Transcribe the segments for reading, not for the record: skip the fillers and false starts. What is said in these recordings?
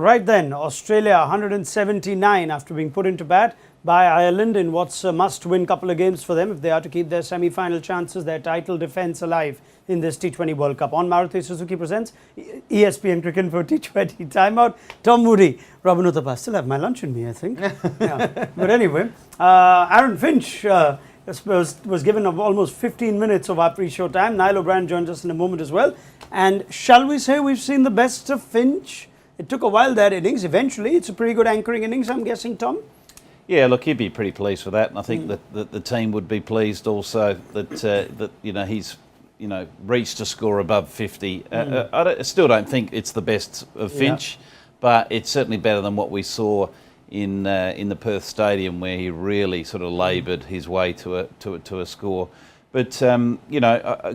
Right then, Australia 179 after being put into bat by Ireland in what's a must-win couple of games for them if they are to keep their semi-final chances, their title defence alive in this T20 World Cup. On Maruti Suzuki presents ESPN Cricket for T20 Timeout. Tom Moody, Robin Uthappa. Still have my lunch in me, I think. Yeah. But anyway, Aaron Finch was given almost 15 minutes of our pre-show time. Niall O'Brien joins us in a moment as well. And shall we say we've seen the best of Finch? It took a while, that innings. Eventually, it's a pretty good anchoring innings, I'm guessing, Tom? Yeah, look, he'd be pretty pleased with that, and I think that the team would be pleased also that he's reached a score above 50. I still don't think it's the best of Finch, but it's certainly better than what we saw in the Perth Stadium, where he really sort of laboured his way to a score. But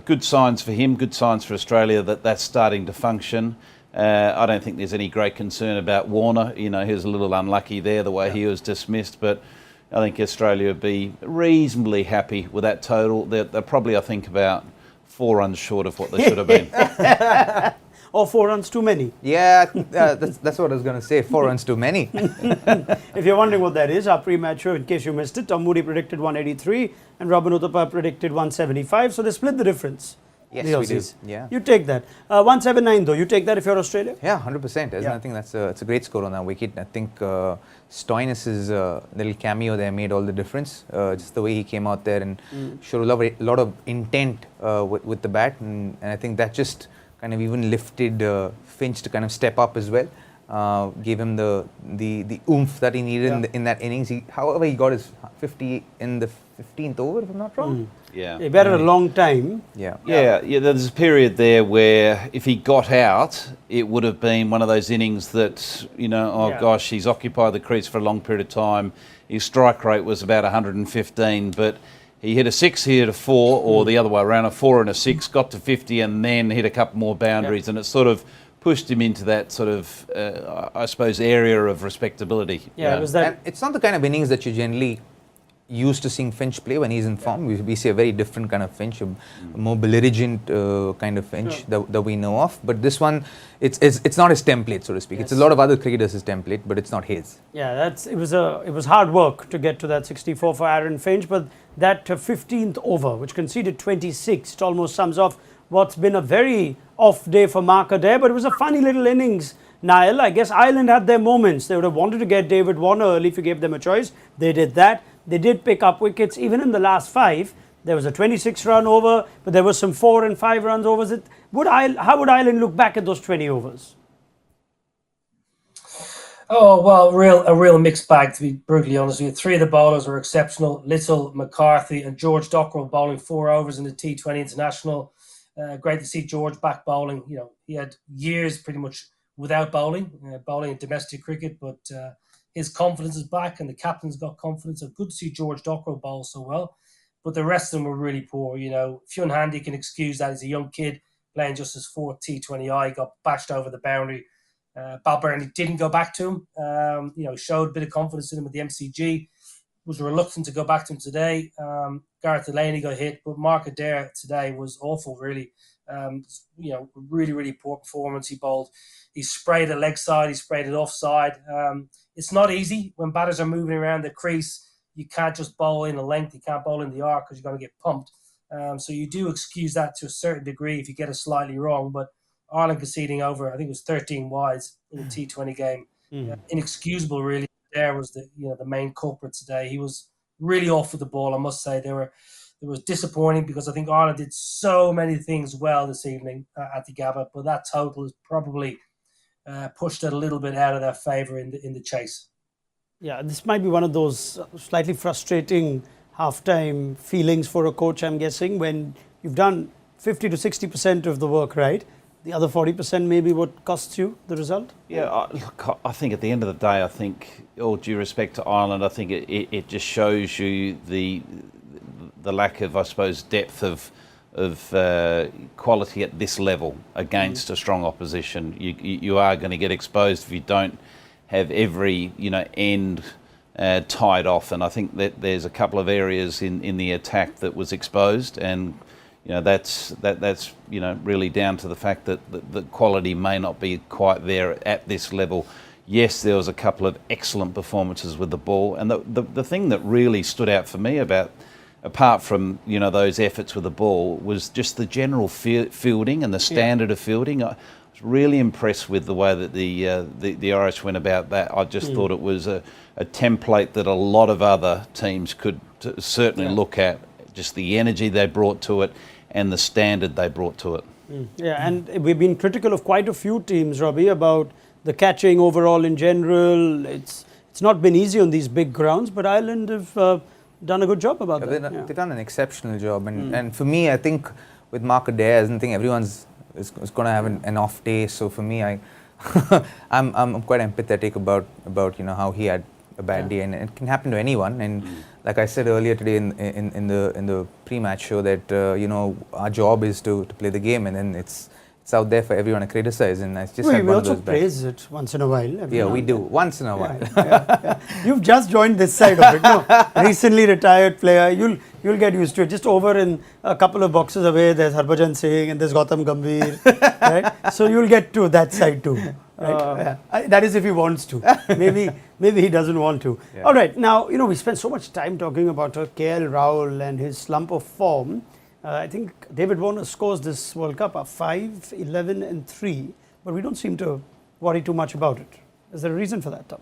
good signs for him, good signs for Australia that's starting to function. I don't think there's any great concern about Warner. He was a little unlucky there, the way he was dismissed. But I think Australia would be reasonably happy with that total. They're probably, I think, about 4 runs short of what they should have been. Or 4 runs too many. Yeah, that's what I was going to say. 4 runs too many. If you're wondering what that is, our pre-match show, in case you missed it, Tom Moody predicted 183 and Robin Uthappa predicted 175. So they split the difference. Yes, we do. Yeah. You take that. 179 though, you take that if you're Australia? Yeah, 100%. I think it's a great score on that wicket. I think Stoinis' little cameo there made all the difference. Just the way he came out there and showed a lot of intent with the bat, and I think that just kind of even lifted Finch to kind of step up as well. Gave him the oomph that he needed in that innings. However, he got his 50 in the 15th over, if I'm not wrong. Yeah. He batted a long time. Yeah. There's a period there where if he got out, it would have been one of those innings that, gosh, he's occupied the crease for a long period of time. His strike rate was about 115, but he hit a 6, he hit a 4, or the other way around, a 4 and a 6, got to 50 and then hit a couple more boundaries, and it sort of pushed him into that sort of, I suppose, area of respectability. Yeah, it was that. And it's not the kind of innings that you generally used to seeing Finch play when he's in form. We see a very different kind of Finch, a more belligerent kind of Finch that we know of. But this one, it's not his template, so to speak. It's a lot of other cricketers' template, but it's not his. Yeah, it was hard work to get to that 64 for Aaron Finch, but that 15th over, which conceded 26, it almost sums off what's been a very off day for Mark Adair, but it was a funny little innings. Niall, I guess Ireland had their moments. They would have wanted to get David Warner early if you gave them a choice. They did that. They did pick up wickets. Even in the last 5, there was a 26-run over, but there was some 4 and 5 runs overs. How would Ireland look back at those 20 overs? Oh, well, a real mixed bag, to be brutally honest with you. 3 of the bowlers were exceptional. Little, McCarthy and George Dockrell bowling 4 overs in the T20 International. Great to see George back bowling. He had years pretty much without bowling in domestic cricket, but his confidence is back and the captain's got confidence. So good to see George Dockrell bowl so well. But the rest of them were really poor. Fionn Handy can excuse that. He's a young kid playing just his 4th T20I, got bashed over the boundary. Balbirnie didn't go back to him. Showed a bit of confidence in him at the MCG. Was reluctant to go back to him today. Gareth Delaney got hit, but Mark Adair today was awful, really. Really, really poor performance. He sprayed a leg side, he sprayed it offside. It's not easy when batters are moving around the crease. You can't just bowl in a length, you can't bowl in the arc because you're going to get pumped. So you do excuse that to a certain degree if you get it slightly wrong. But Ireland conceding over, I think it was 13 wides in the T20 game. Inexcusable, really. There was the main culprit today. He was really off with the ball, I must say. It was disappointing because I think Ireland did so many things well this evening at the Gabba, but that total has probably pushed it a little bit out of their favour in the chase. Yeah, this might be one of those slightly frustrating halftime feelings for a coach, I'm guessing, when you've done 50 to 60% of the work right. The other 40% maybe what costs you the result? Yeah, look, I think at the end of the day, I think, all due respect to Ireland, I think it just shows you the lack of, I suppose, depth of quality at this level against a strong opposition. You are going to get exposed if you don't have every end tied off, and I think that there's a couple of areas in the attack that was exposed, and that's really down to the fact that the quality may not be quite there at this level. Yes, there was a couple of excellent performances with the ball, and the thing that really stood out for me apart from those efforts with the ball, was just the general fielding and the standard of fielding. I was really impressed with the way that the Irish went about that. I just thought it was a template that a lot of other teams could certainly look at. Just the energy they brought to it and the standard they brought to it. Yeah, and we've been critical of quite a few teams, Robbie, about the catching overall in general. It's not been easy on these big grounds, but Ireland have done a good job about that. They've done an exceptional job, and for me, I think with Mark Adair, I don't think everyone's is going to have an off day. So for me, I'm quite empathetic about how he had a bad day, and it can happen to anyone. And like I said earlier today in the pre-match show, that our job is to play the game, and then it's out there for everyone to criticize, and it's just we also praise it once in a while. Yeah, we do once in a while. You've just joined this side of it. No, recently retired player. You'll get used to it. Just over in a couple of boxes away, there's Harbhajan Singh and there's Gautam Gambhir. Right? So you'll get to that side too. Right? That is if he wants to. Maybe he doesn't want to. Yeah. All right. Now we spent so much time talking about KL Rahul and his slump of form. I think David Warner scores this World Cup of 5, 11 and 3, but we don't seem to worry too much about it. Is there a reason for that, Tom?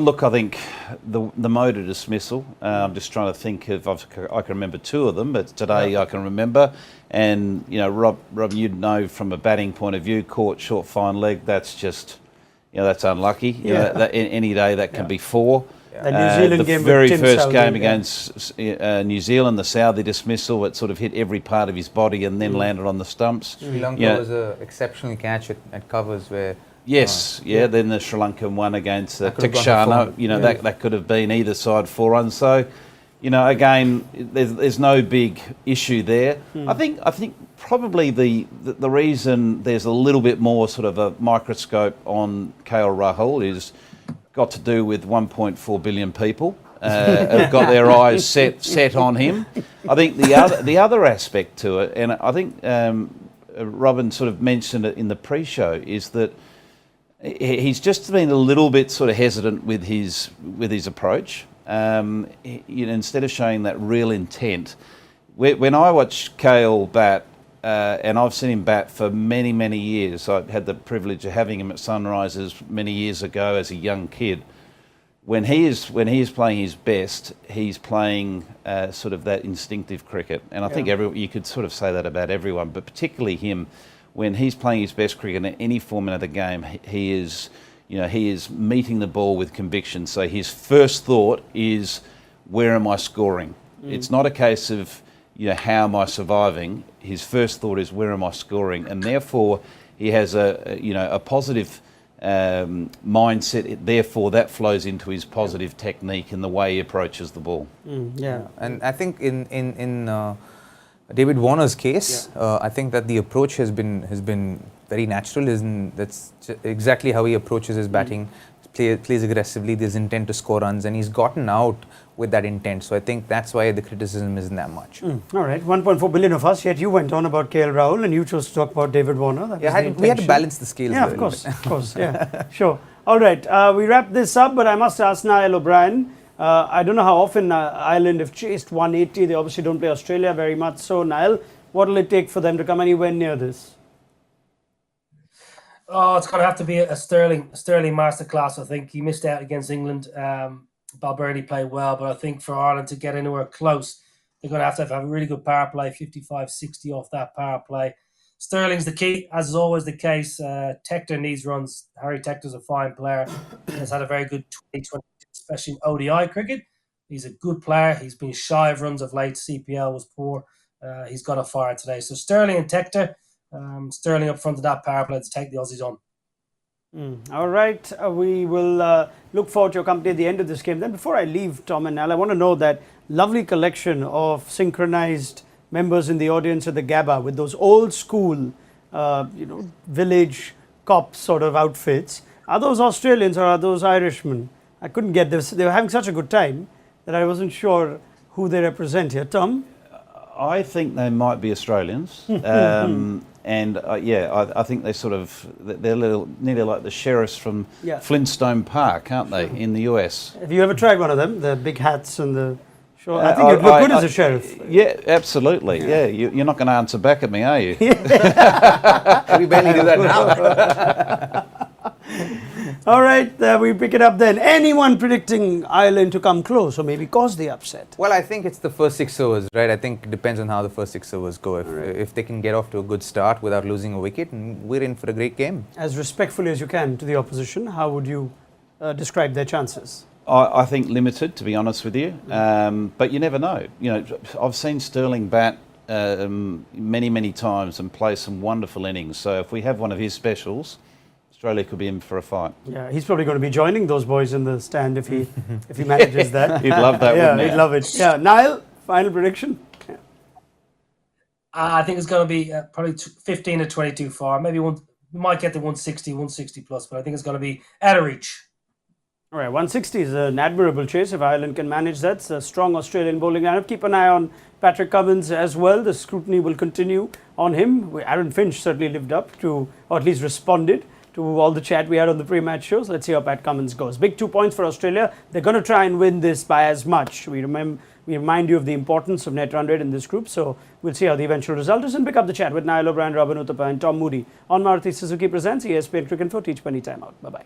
Look, I think the Moody dismissal, I'm just trying to think if I can remember two of them, but today I can remember. And, Rob, you'd know from a batting point of view, caught short fine leg, that's just, that's unlucky. Any day that can be 4. The New Zealand game, the very first game against New Zealand, the Saudi dismissal, it sort of hit every part of his body and then landed on the stumps. Sri Lanka was an exceptional catch at covers where... Yes, then the Sri Lankan one against Tikshana, that could have been either side 4 runs. So, again, there's no big issue there. I think probably the reason there's a little bit more sort of a microscope on KL Rahul is got to do with 1.4 billion people have got their eyes set on him. I think the other aspect to it, and I think Robin sort of mentioned it in the pre-show, is that he's just been a little bit sort of hesitant with his approach. Instead of showing that real intent, when I watch KL bat, and I've seen him bat for many, many years. I had the privilege of having him at Sunrisers many years ago as a young kid. When he is playing his best, he's playing sort of that instinctive cricket, and I think you could sort of say that about everyone, but particularly him. When he's playing his best cricket in any format of the game, he is meeting the ball with conviction. So his first thought is, where am I scoring? It's not a case of how am I surviving? His first thought is, where am I scoring? And therefore, he has a positive mindset. Therefore, that flows into his positive technique and the way he approaches the ball. And I think in David Warner's case, I think that the approach has been very natural. That's exactly how he approaches his batting. Plays aggressively. There's intent to score runs, and he's gotten out with that intent. So I think that's why the criticism isn't that much. All right, 1.4 billion of us, yet you went on about KL Rahul and you chose to talk about David Warner. We had to balance the scales. Yeah, of course, yeah, sure. All right, we wrap this up, but I must ask Niall O'Brien. I don't know how often Ireland have chased 180. They obviously don't play Australia very much. So, Niall, what will it take for them to come anywhere near this? Oh, it's going to have to be a Sterling masterclass. I think he missed out against England. Balbirnie played well, but I think for Ireland to get anywhere close, they're going to have a really good power play, 55-60 off that power play. Sterling's the key, as is always the case. Tector needs runs. Harry Tector's a fine player. He's had a very good 2020, especially in ODI cricket. He's a good player. He's been shy of runs of late. CPL was poor. He's got a fire today. So Sterling and Tector. Sterling up front of that power play to take the Aussies on. All right, we will look forward to your company at the end of this game. Then before I leave, Tom and Niall, I want to know that lovely collection of synchronized members in the audience at the Gabba with those old school, village cop sort of outfits. Are those Australians or are those Irishmen? I couldn't get this. They were having such a good time that I wasn't sure who they represent here. Tom? I think they might be Australians. And I think they they're nearly like the sheriffs from Yeah. Flintstone Park, aren't they, in the US? Have you ever tried one of them? The big hats and the... Sure. I think you'd look good as a sheriff. Yeah, absolutely. Yeah, you're not going to answer back at me, are you? We barely do that now. All right, we pick it up then. Anyone predicting Ireland to come close or maybe cause the upset? Well, I think it's the first 6 overs, right? I think it depends on how the first 6 overs go. If they can get off to a good start without losing a wicket, we're in for a great game. As respectfully as you can to the opposition, how would you describe their chances? I think limited, to be honest with you. But you never know. You know, I've seen Sterling bat many times and play some wonderful innings. So if we have one of his specials, Australia could be in for a fight. Yeah, he's probably going to be joining those boys in the stand if he manages that. He'd love that, yeah, wouldn't he? he'd love it. Yeah, Niall, final prediction? I think it's going to be probably 15 to 22 far. Maybe we might get to 160 plus, but I think it's going to be out of reach. All right, 160 is an admirable chase if Ireland can manage that. It's a strong Australian bowling lineup. Keep an eye on Patrick Cummins as well. The scrutiny will continue on him. Aaron Finch certainly lived up to, or at least responded to all the chat we had on the pre-match shows. Let's see how Pat Cummins goes. Big 2 points for Australia. They're going to try and win this by as much. We remind you of the importance of net run rate in this group. So we'll see how the eventual result is and pick up the chat with Niall O'Brien, Robin Uthappa and Tom Moody on Maruti Suzuki Presents ESPN Cricket Info T20 Timeout. Bye-bye.